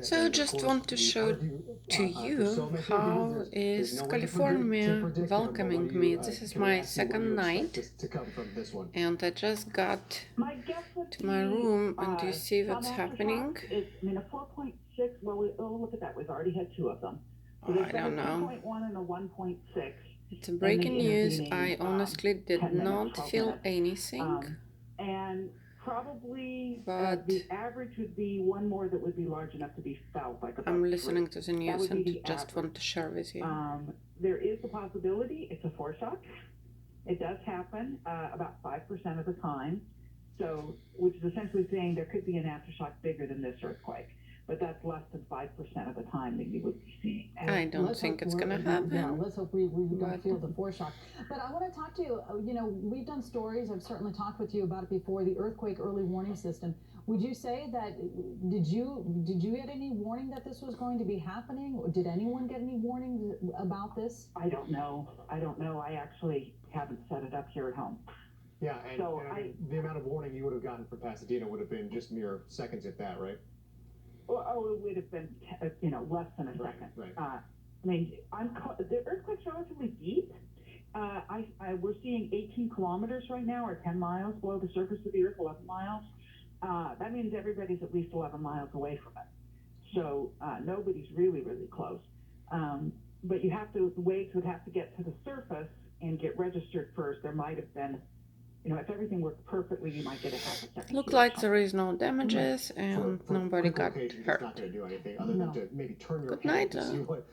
So just want to show to you how is California welcoming me. This is my second night and I just got My guess would to my be room and you see some what's happening. aftershocks. A 4.6. Well, look at that. We've already had two of them. So Oh, there's I been a don't know. 2.1 and a 1.6 It's a in the breaking news. intervening I honestly did 10 minutes, not 12 feel minutes. anything, And probably but the average would be one more that would be large enough to be felt, like I'm about listening 3. to the That news would be and the just want average. to share with you. There is the possibility it's a foreshock. It does happen about 5% of the time. So, which is essentially saying there could be an aftershock bigger than this earthquake, but that's less than 5% of the time that you would be seeing that. I don't Let's think hope it's gonna yeah, happen. let's hope we don't but feel the foreshock. But I want to talk to you. We've done stories. I've certainly talked with you about it before. The earthquake early warning system. Would you say that did you get any warning that this was going to be happening, or did anyone get any warning about this? I don't know. I actually haven't set it up here at home. Yeah, and, So the amount of warning you would have gotten from Pasadena would have been just mere seconds at that, right? Oh, it would have been, less than a second. Right. I mean, the earthquake's relatively deep. We're seeing 18 kilometers right now, or 10 miles below the surface of the Earth, 11 miles. That means everybody's at least 11 miles away from it. So nobody's really, really close. But the waves would have to get to the surface and get registered first. There might have been, if everything worked perfectly, you might get a half a second. look like there is no damages and For nobody quick got location, it's hurt. not going to do anything other than to maybe turn your Good head night, to see what